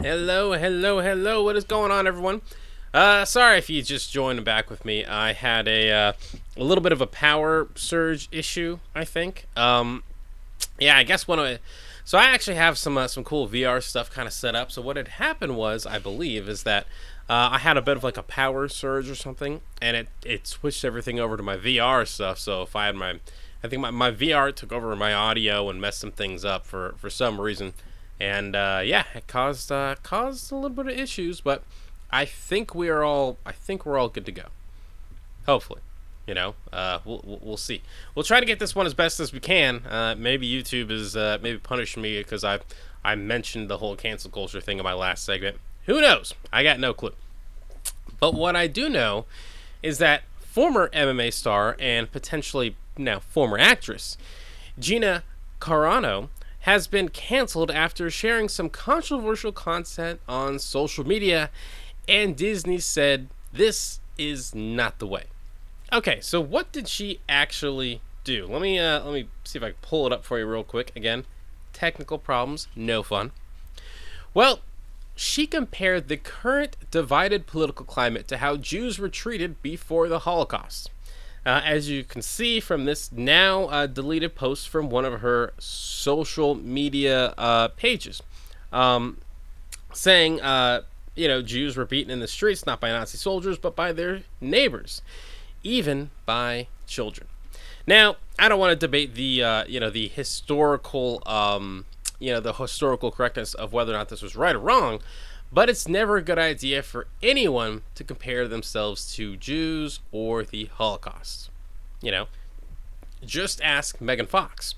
Hello, hello, hello. What is going on, everyone? Sorry if you just joined back with me. I had a little bit of a power surge issue, I think. Yeah, I guess one of it. So I actually have some cool VR stuff kind of set up. So what had happened was, I believe, is that I had a bit of like a power surge or something, and it switched everything over to my VR stuff. So if I had I think my VR took over my audio and messed some things up for some reason, and yeah, it caused a little bit of issues, but I think we're all good to go. Hopefully. We'll see. We'll try to get this one as best as we can. Maybe YouTube is maybe punishing me because I mentioned the whole cancel culture thing in my last segment. Who knows? I got no clue. But what I do know is that former MMA star and potentially now former actress Gina Carano has been canceled after sharing some controversial content on social media, and Disney said this is not the way. Okay, so what did she actually do? Let me see if I can pull it up for you real quick. Again, technical problems, no fun. Well, she compared the current divided political climate to how Jews were treated before the Holocaust. As you can see from this now deleted post from one of her social media pages, saying, Jews were beaten in the streets not by Nazi soldiers but by their neighbors, even by children. Now, I don't want to debate the historical the historical correctness of whether or not this was right or wrong, but it's never a good idea for anyone to compare themselves to Jews or the Holocaust. Just ask Megan Fox,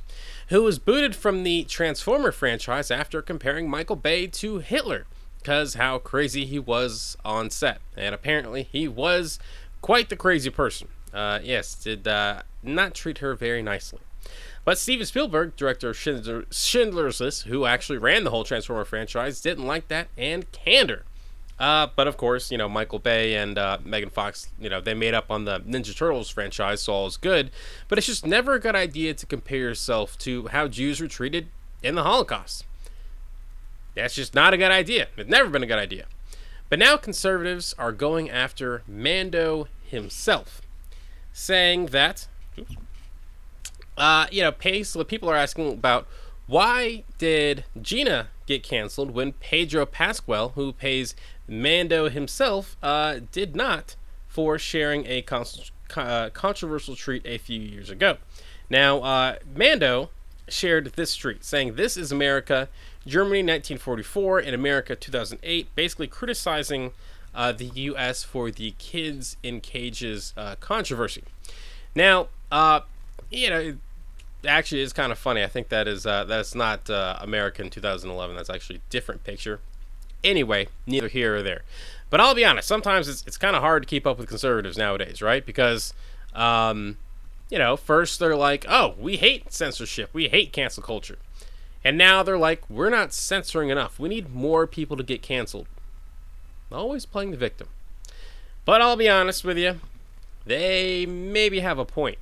who was booted from the Transformer franchise after comparing Michael Bay to Hitler, because how crazy he was on set. And apparently he was quite the crazy person. Yes, did not treat her very nicely. But Steven Spielberg, director of Schindler's List, who actually ran the whole Transformer franchise, didn't like that and canned her. But of course, Michael Bay and Megan Fox, they made up on the Ninja Turtles franchise, so all is good. But it's just never a good idea to compare yourself to how Jews were treated in the Holocaust. That's just not a good idea. It's never been a good idea. But now conservatives are going after Mando himself, saying that, people are asking about why did Gina get canceled when Pedro Pascal, who plays Mando himself, did not, for sharing a controversial tweet a few years ago. Now, Mando shared this tweet saying, "This is America, Germany 1944, and America 2008, basically criticizing the U.S. for the kids in cages controversy." Now, it actually is kind of funny. I think that's not America in 2011. That's actually a different picture. Anyway, neither here or there. But I'll be honest, sometimes it's kind of hard to keep up with conservatives nowadays, right? Because, first they're like, oh, we hate censorship. We hate cancel culture. And now they're like, we're not censoring enough. We need more people to get canceled. Always playing the victim. But I'll be honest with you, they maybe have a point.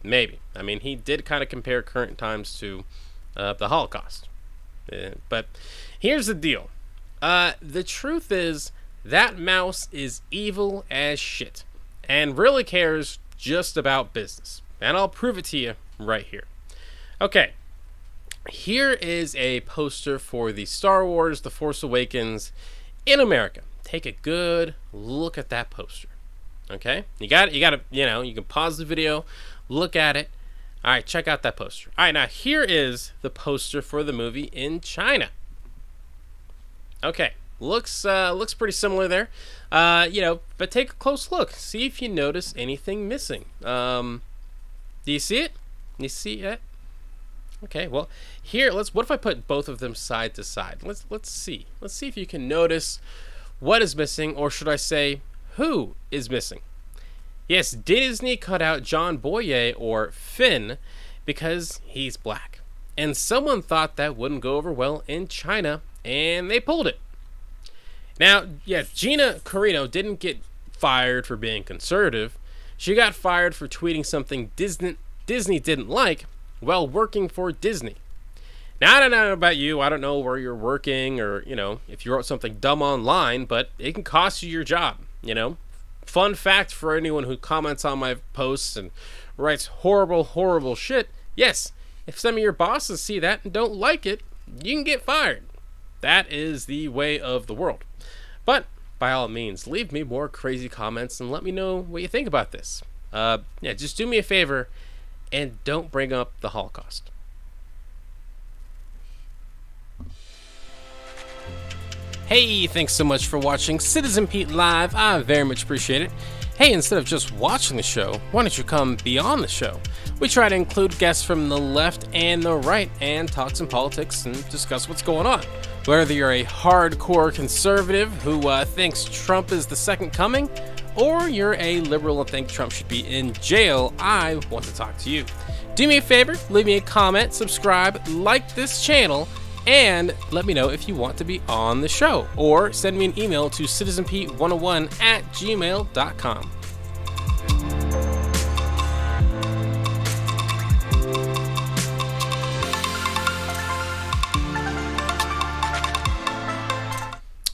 Maybe. I mean, he did kind of compare current times to the Holocaust. But here's the deal. The truth is, that mouse is evil as shit and really cares just about business. And I'll prove it to you right here. Okay. Here is a poster for the Star Wars The Force Awakens in America. Take a good look at that poster. Okay? You got to, you can pause the video, look at it. All right, check out that poster. All right, now here is the poster for the movie in China. Okay, looks pretty similar there. But take a close look. See if you notice anything missing. Do you see it? You see it? Okay, well, here what if I put both of them side to side? Let's see. Let's see if you can notice what is missing, or should I say, who is missing? Yes, Disney cut out John Boyega, or Finn, because he's black. And someone thought that wouldn't go over well in China, and they pulled it. Now, yes, Gina Carano didn't get fired for being conservative. She got fired for tweeting something Disney didn't like while working for Disney. Now, I don't know about you. I don't know where you're working or, if you wrote something dumb online, but it can cost you your job. Fun fact for anyone who comments on my posts and writes horrible, horrible shit. Yes, if some of your bosses see that and don't like it, you can get fired. That is the way of the world. But by all means, leave me more crazy comments and let me know what you think about this. Just do me a favor and don't bring up the Holocaust. Hey, thanks so much for watching Citizen Pete Live. I very much appreciate it. Hey, instead of just watching the show, why don't you come beyond the show? We try to include guests from the left and the right and talk some politics and discuss what's going on. Whether you're a hardcore conservative who thinks Trump is the second coming, or you're a liberal and think Trump should be in jail, I want to talk to you. Do me a favor, leave me a comment, subscribe, like this channel, and let me know if you want to be on the show, or send me an email to citizenpete101@gmail.com.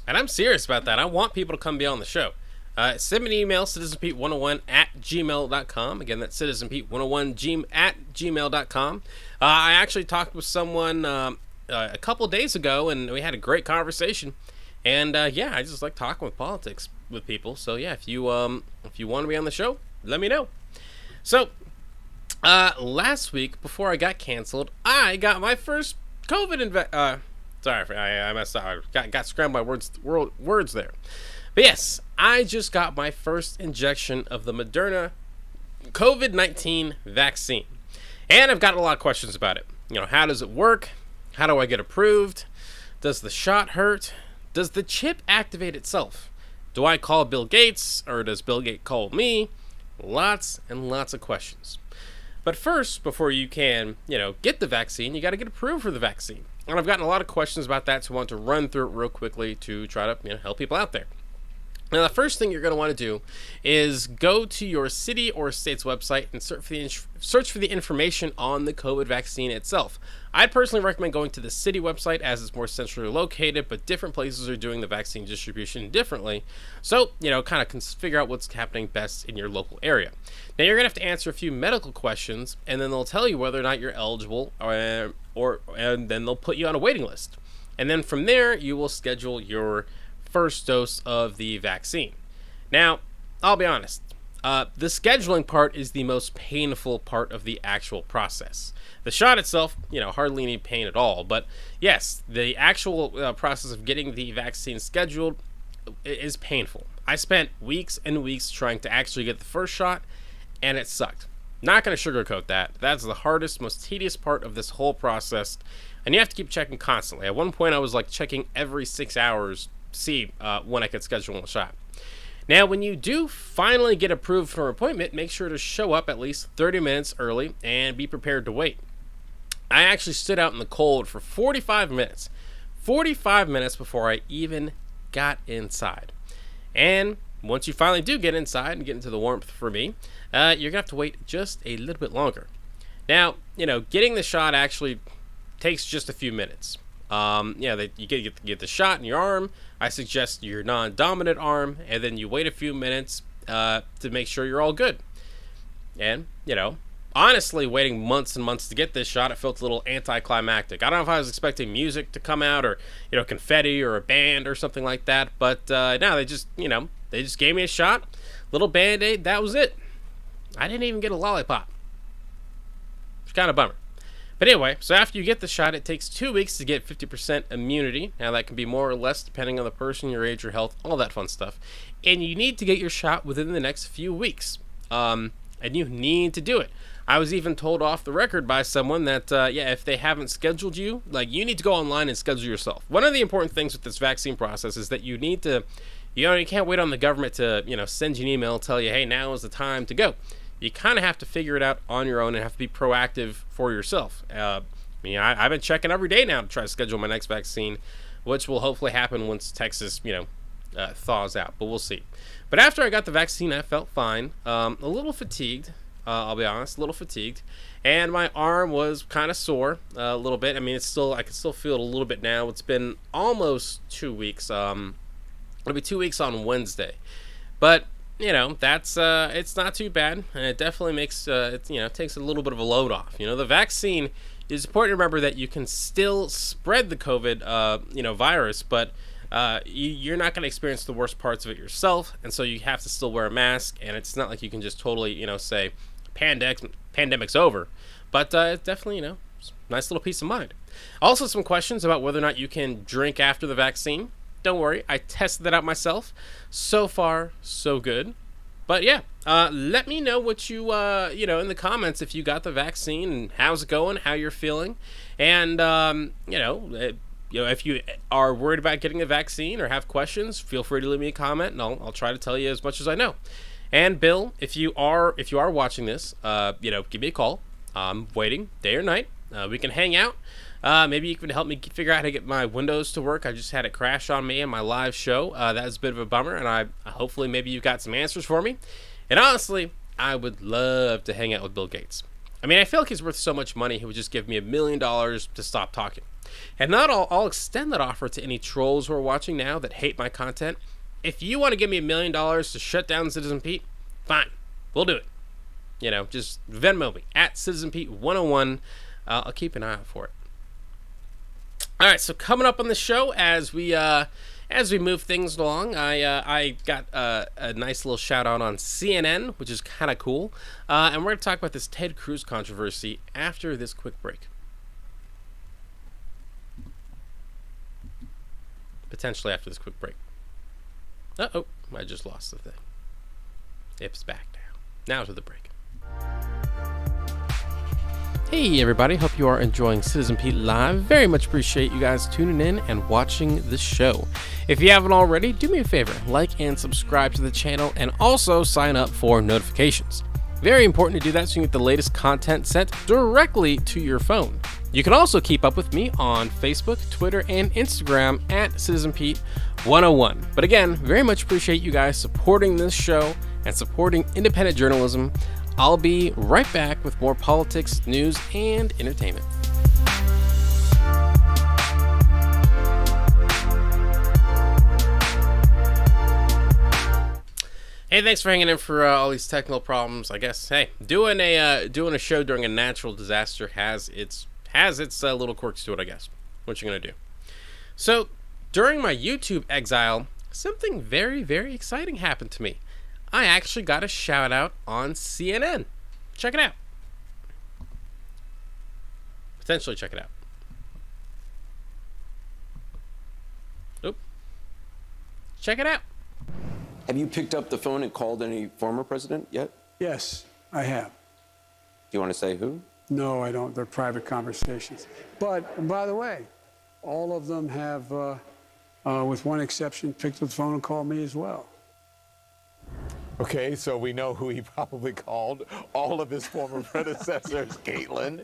And I'm serious about that. I want people to come be on the show. Send me an email, citizenpete101@gmail.com. Again, that's citizenpete101@gmail.com. I actually talked with someone a couple days ago, and we had a great conversation. And I just like talking with politics with people. So yeah, if you want to be on the show, let me know. So last week, before I got canceled, I got my first COVID sorry, I messed up. I got scrambled my words there. But yes, I just got my first injection of the Moderna COVID-19 vaccine. And I've got a lot of questions about it. How does it work? How do I get approved? Does the shot hurt? Does the chip activate itself? Do I call Bill Gates, or does Bill Gates call me? Lots and lots of questions. But first, before you can, get the vaccine, you got to get approved for the vaccine. And I've gotten a lot of questions about that, so I want to run through it real quickly to try to help people out there. Now, the first thing you're going to want to do is go to your city or state's website and search for the information on the COVID vaccine itself. I'd personally recommend going to the city website as it's more centrally located, but different places are doing the vaccine distribution differently. So, kind of figure out what's happening best in your local area. Now, you're going to have to answer a few medical questions, and then they'll tell you whether or not you're eligible, and then they'll put you on a waiting list. And then from there, you will schedule your first dose of the vaccine. Now, I'll be honest, the scheduling part is the most painful part of the actual process. The shot itself, hardly any pain at all. But yes, the actual process of getting the vaccine scheduled is painful. I spent weeks and weeks trying to actually get the first shot, and it sucked. Not going to sugarcoat that. That's the hardest, most tedious part of this whole process, and you have to keep checking constantly. At one point, I was checking every 6 hours to see when I could schedule a shot. Now, when you do finally get approved for an appointment, make sure to show up at least 30 minutes early and be prepared to wait. I actually stood out in the cold for 45 minutes. 45 minutes before I even got inside. And once you finally do get inside and get into the warmth for me, you're going to have to wait just a little bit longer. Now, getting the shot actually takes just a few minutes. You get the shot in your arm. I suggest your non-dominant arm, and then you wait a few minutes to make sure you're all good. And, honestly, waiting months and months to get this shot, it felt a little anticlimactic. I don't know if I was expecting music to come out or, confetti or a band or something like that. But no, they just gave me a shot, little Band-Aid, that was it. I didn't even get a lollipop. It's kind of a bummer. But anyway, so after you get the shot, it takes 2 weeks to get 50% immunity. Now, that can be more or less depending on the person, your age, your health, all that fun stuff. And you need to get your shot within the next few weeks. And you need to do it. I was even told off the record by someone that, if they haven't scheduled you, you need to go online and schedule yourself. One of the important things with this vaccine process is that you need to, you can't wait on the government to, send you an email, tell you, hey, now is the time to go. You kind of have to figure it out on your own and have to be proactive for yourself. I've been checking every day now to try to schedule my next vaccine, which will hopefully happen once Texas, thaws out, but we'll see. But after I got the vaccine, I felt fine, a little fatigued, I'll be honest, a little fatigued, and my arm was kind of sore a little bit. I mean, I can still feel it a little bit now. It's been almost 2 weeks. It'll be 2 weeks on Wednesday, but that's it's not too bad, and it definitely makes it takes a little bit of a load off. The vaccine is important to remember that you can still spread the COVID virus, but you're not going to experience the worst parts of it yourself, and so you have to still wear a mask. And it's not like you can just totally say pandemic's over, but it's definitely nice little peace of mind. Also, some questions about whether or not you can drink after the vaccine. Don't worry, I tested that out myself. So far, so good. But yeah, let me know what you in the comments if you got the vaccine and how's it going, how you're feeling, and if you are worried about getting a vaccine or have questions, feel free to leave me a comment, and I'll try to tell you as much as I know. And Bill, if you are watching this, give me a call. I'm waiting day or night. We can hang out. Maybe you can help me figure out how to get my Windows to work. I just had it crash on me in my live show. That was a bit of a bummer, and I hopefully maybe you got some answers for me. And honestly, I would love to hang out with Bill Gates. I mean, I feel like he's worth so much money, he would just give me $1 million to stop talking. And not I'll extend that offer to any trolls who are watching now that hate my content. If you want to give me $1 million to shut down Citizen Pete, fine, we'll do it. Just Venmo me at Citizen Pete 101. I'll keep an eye out for it. All right, so coming up on the show as we move things along, I got a nice little shout out on CNN, which is kind of cool, and we're going to talk about this Ted Cruz controversy after this quick break. Potentially after this quick break. Uh-oh, I just lost the thing. It's back now. Now to the break. Hey everybody, hope you are enjoying Citizen Pete Live. Very much appreciate you guys tuning in and watching the show. If you haven't already, do me a favor, like and subscribe to the channel, and also sign up for notifications. Very important to do that so you can get the latest content sent directly to your phone. You can also keep up with me on Facebook, Twitter, and Instagram at Citizen Pete 101. But again, very much appreciate you guys supporting this show and supporting independent journalism. I'll be right back with more politics, news, and entertainment. Hey, thanks for hanging in for all these technical problems. I guess, hey, doing a show during a natural disaster has its little quirks to it, I guess. What you gonna do? So, during my YouTube exile, something very, very exciting happened to me. I actually got a shout out on CNN. Check it out. Potentially check it out. Oop. Check it out. Have you picked up the phone and called any former president yet? Yes, I have. Do you want to say who? No, I don't. They're private conversations. But, by the way, all of them have, with one exception, picked up the phone and called me as well. Okay, so we know who he probably called. All of his former predecessors, Caitlyn,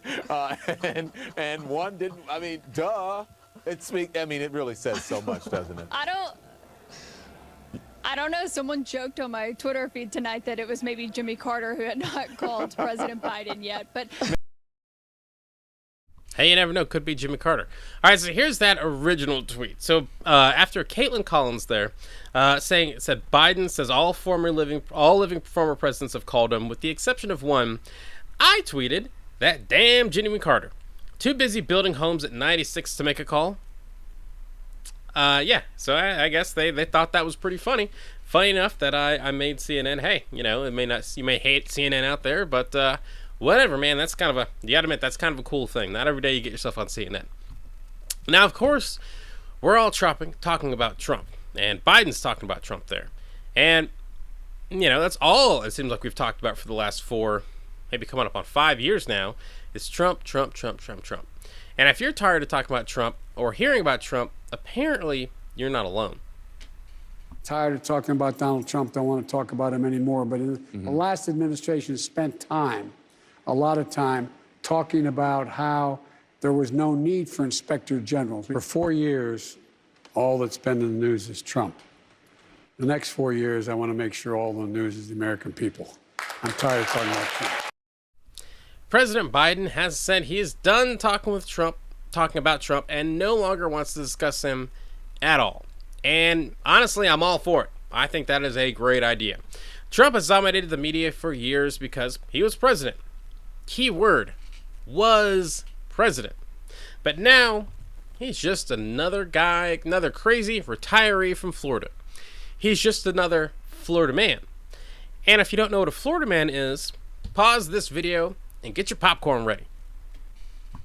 and one didn't. I mean, duh. It really says so much, doesn't it? I don't know. Someone joked on my Twitter feed tonight that it was maybe Jimmy Carter who had not called President Biden yet, but. Hey, you never know. Could be Jimmy Carter. All right, so here's that original tweet. So after Caitlyn Collins there said Biden says all living former presidents have called him with the exception of one, I tweeted that damn Jimmy Carter. Too busy building homes at 96 to make a call. Yeah, so I guess they thought that was pretty funny. Funny enough that I made CNN. Hey, you may hate CNN out there, but whatever, man. That's kind of you gotta admit, that's kind of a cool thing. Not every day you get yourself on CNN. Now, of course, we're all talking about Trump, and Biden's talking about Trump there. And, that's all it seems like we've talked about for the last 4, maybe coming up on 5 years now, is Trump, Trump, Trump, Trump, Trump. And if you're tired of talking about Trump or hearing about Trump, apparently you're not alone. Tired of talking about Donald Trump, don't want to talk about him anymore. But the last administration spent a lot of time, talking about how there was no need for inspector generals. For 4 years, all that's been in the news is Trump. The next 4 years, I want to make sure all the news is the American people. I'm tired of talking about Trump. President Biden has said he is done talking about Trump, and no longer wants to discuss him at all. And honestly, I'm all for it. I think that is a great idea. Trump has dominated the media for years because he was president. Keyword, was president. But now, he's just another guy, another crazy retiree from Florida. He's just another Florida man. And if you don't know what a Florida man is, pause this video and get your popcorn ready.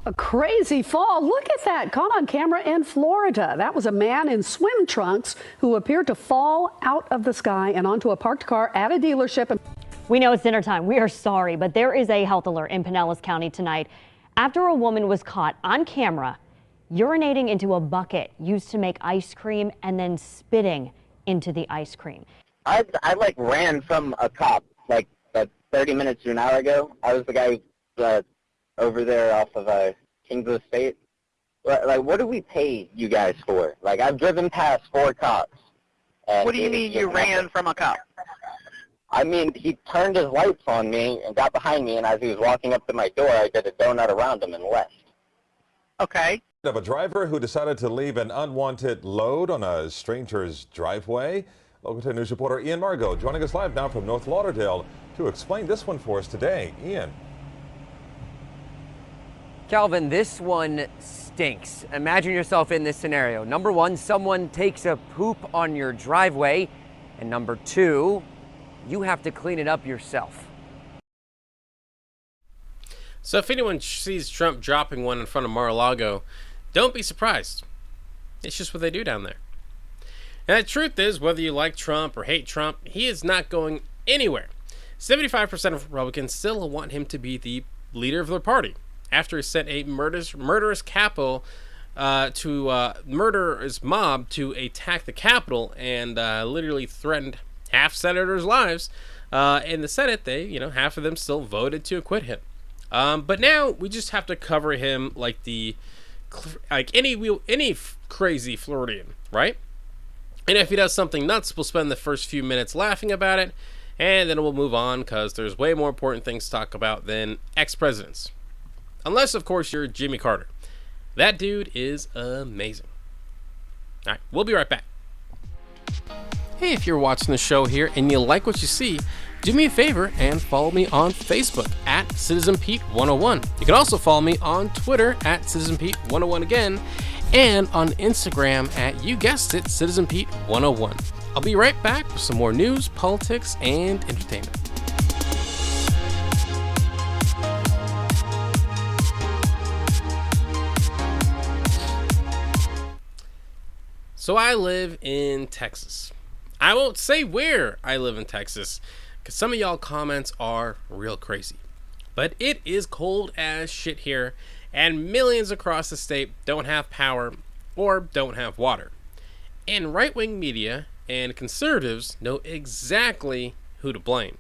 A crazy fall. Look at that. Caught on camera in Florida. That was a man in swim trunks who appeared to fall out of the sky and onto a parked car at a dealership. We know it's dinner time. We are sorry, but there is a health alert in Pinellas County tonight after a woman was caught on camera urinating into a bucket used to make ice cream and then spitting into the ice cream. I ran from a cop 30 minutes to an hour ago. I was the guy who over there off of Kings Estate. What do we pay you guys for? I've driven past 4 cops. What do you mean you ran from a cop? I mean, he turned his lights on me and got behind me, and as he was walking up to my door, I did a donut around him and left. Okay. Of a driver who decided to leave an unwanted load on a stranger's driveway. Local 10 News reporter Ian Margot joining us live now from North Lauderdale to explain this one for us today. Ian. Calvin, this one stinks. Imagine yourself in this scenario. Number one, someone takes a poop on your driveway. And number two, you have to clean it up yourself. So if anyone sees Trump dropping one in front of Mar-a-Lago, don't be surprised. It's just what they do down there. And the truth is, whether you like Trump or hate Trump, he is not going anywhere. 75% of Republicans still want him to be the leader of their party, after he sent a murderous capo to murder his mob to attack the Capitol and literally threatened half senators' lives. In the Senate, half of them still voted to acquit him. But now we just have to cover him like any crazy Floridian, right? And if he does something nuts, we'll spend the first few minutes laughing about it, and then we'll move on because there's way more important things to talk about than ex-presidents. Unless, of course, you're Jimmy Carter. That dude is amazing. All right, we'll be right back. Hey, if you're watching the show here and you like what you see, do me a favor and follow me on Facebook at CitizenPete101. You can also follow me on Twitter at CitizenPete101 again, and on Instagram at, you guessed it, CitizenPete101. I'll be right back with some more news, politics, and entertainment. So I live in Texas. I won't say where I live in Texas, because some of y'all comments are real crazy. But it is cold as shit here, and millions across the state don't have power or don't have water. And right-wing media and conservatives know exactly who to blame.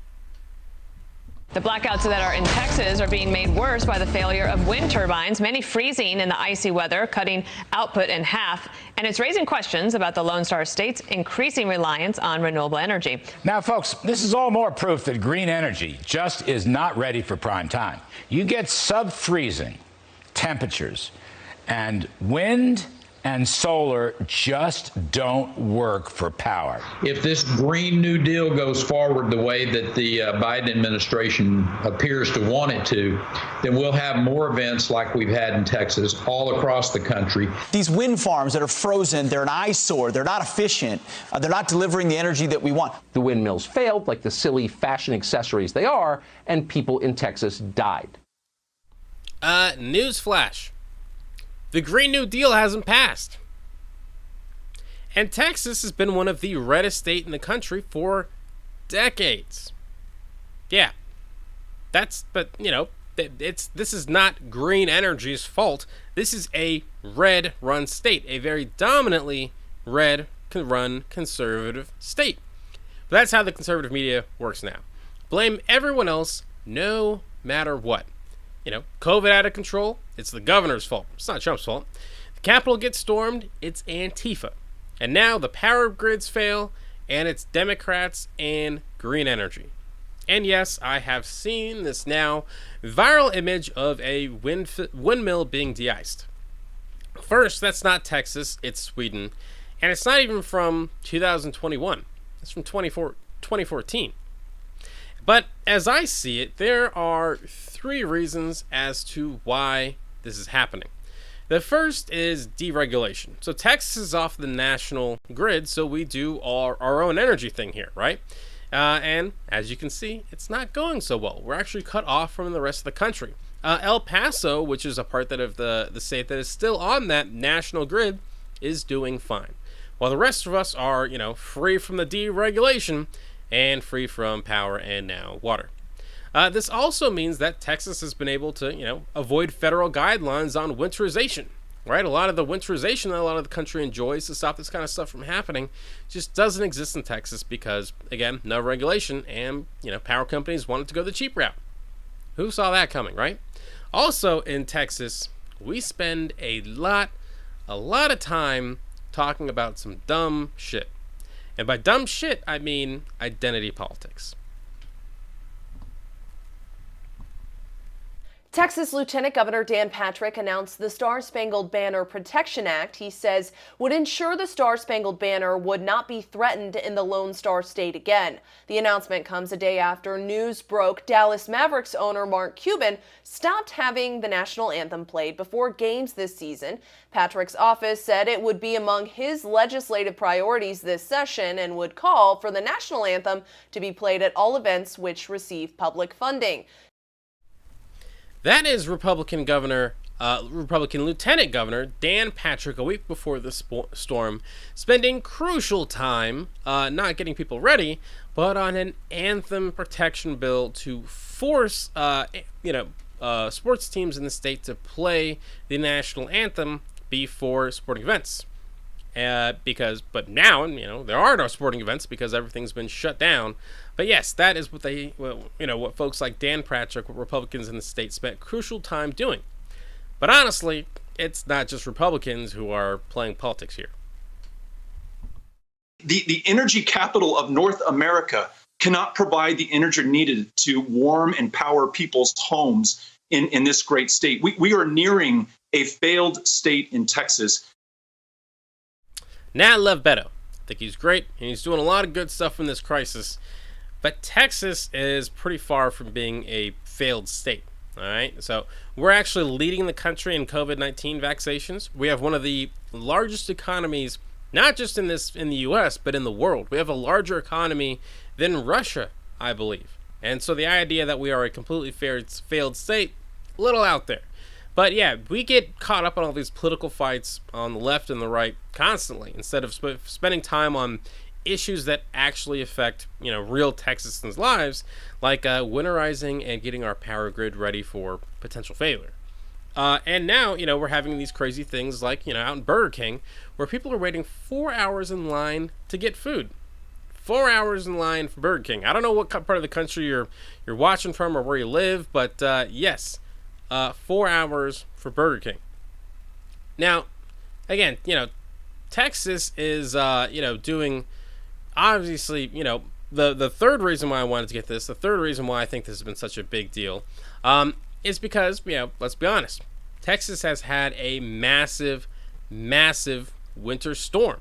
The blackouts that are in Texas are being made worse by the failure of wind turbines, many freezing in the icy weather, cutting output in half. And it's raising questions about the Lone Star State's increasing reliance on renewable energy. Now, folks, this is all more proof that green energy just is not ready for prime time. You get sub-freezing temperatures, and wind and solar just don't work for power. If this Green New Deal goes forward the way that the Biden administration appears to want it to, then we'll have more events like we've had in Texas all across the country. These wind farms that are frozen, they're an eyesore, they're not efficient, they're not delivering the energy that we want. The windmills failed, like the silly fashion accessories they are, and people in Texas died. News flash. The Green New Deal hasn't passed. And Texas has been one of the reddest states in the country for decades. Yeah. This is not green energy's fault. This is a red-run state, a very dominantly red-run conservative state. But that's how the conservative media works now. Blame everyone else, no matter what. COVID out of control, it's the governor's fault. It's not Trump's fault. The Capitol gets stormed, it's Antifa. And now the power grids fail, and it's Democrats and green energy. And yes, I have seen this now viral image of a windmill being de-iced. First, that's not Texas, it's Sweden. And it's not even from 2021. It's from 2014. But as I see it, there are three reasons as to why this is happening. The first is deregulation. So Texas is off the national grid, so we do our own energy thing here, right? And as you can see, it's not going so well. We're actually cut off from the rest of the country. El Paso, which is a part of the state that is still on that national grid, is doing fine. While the rest of us are, free from the deregulation and free from power and now water. This also means that Texas has been able to, avoid federal guidelines on winterization, right? A lot of the winterization that a lot of the country enjoys to stop this kind of stuff from happening just doesn't exist in Texas because, again, no regulation and, power companies wanted to go the cheap route. Who saw that coming, right? Also in Texas, we spend a lot of time talking about some dumb shit. And by dumb shit, I mean identity politics. Texas Lieutenant Governor Dan Patrick announced the Star-Spangled Banner Protection Act he says would ensure the Star-Spangled Banner would not be threatened in the Lone Star State again. The announcement comes a day after news broke Dallas Mavericks owner Mark Cuban stopped having the national anthem played before games this season. Patrick's office said it would be among his legislative priorities this session and would call for the national anthem to be played at all events which receive public funding. That is Republican Lieutenant Governor Dan Patrick a week before the storm, spending crucial time not getting people ready, but on an anthem protection bill to force, sports teams in the state to play the national anthem before sporting events. But now, there are no sporting events because everything's been shut down. But yes, that is what what folks like Dan Patrick, what Republicans in the state spent crucial time doing. But honestly, it's not just Republicans who are playing politics here. The energy capital of North America cannot provide the energy needed to warm and power people's homes in this great state. We are nearing a failed state in Texas. Nat love Beto. I think he's great, and he's doing a lot of good stuff in this crisis. But Texas is pretty far from being a failed state. All right, so we're actually leading the country in COVID-19 vaccinations. We have one of the largest economies, not just in the U.S., but in the world. We have a larger economy than Russia, I believe. And so the idea that we are a completely failed state, a little out there. But yeah, we get caught up on all these political fights on the left and the right constantly instead of spending time on issues that actually affect, real Texans' lives, like winterizing and getting our power grid ready for potential failure. And now, we're having these crazy things like, out in Burger King, where people are waiting 4 hours in line to get food. 4 hours in line for Burger King. I don't know what part of the country you're watching from or where you live, but yes, 4 hours for Burger King. Now, again, Texas is, doing, obviously, the third reason why I wanted to get this, the third reason why I think this has been such a big deal, is because, let's be honest, Texas has had a massive winter storm,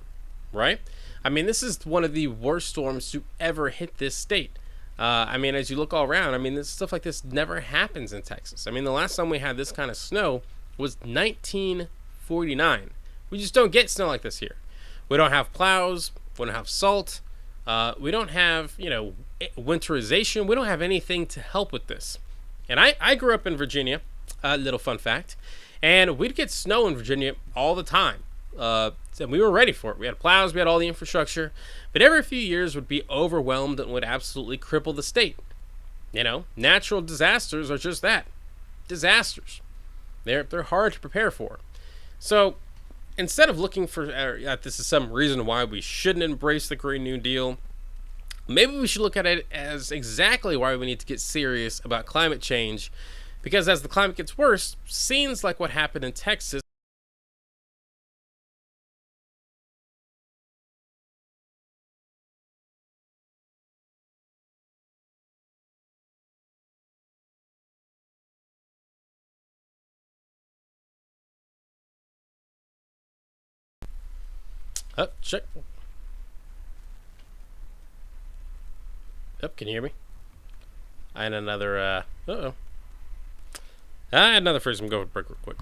right? I mean, this is one of the worst storms to ever hit this state. As you look all around, this stuff like this never happens in Texas. The last time we had this kind of snow was 1949. We just don't get snow like this here. We don't have plows. We don't have salt. We don't have, winterization. We don't have anything to help with this. And I grew up in Virginia, little fun fact, and we'd get snow in Virginia all the time. And we were ready for it. We had plows, we had all the infrastructure, but every few years would be overwhelmed and would absolutely cripple the state. Natural disasters are just that, disasters. They're hard to prepare for. So instead of looking for this is some reason why we shouldn't embrace the Green New Deal, maybe we should look at it as exactly why we need to get serious about climate change, because as the climate gets worse, scenes like what happened in Texas Up, check. Up, can you hear me? I had another, I had another first. I'm going to break real quick.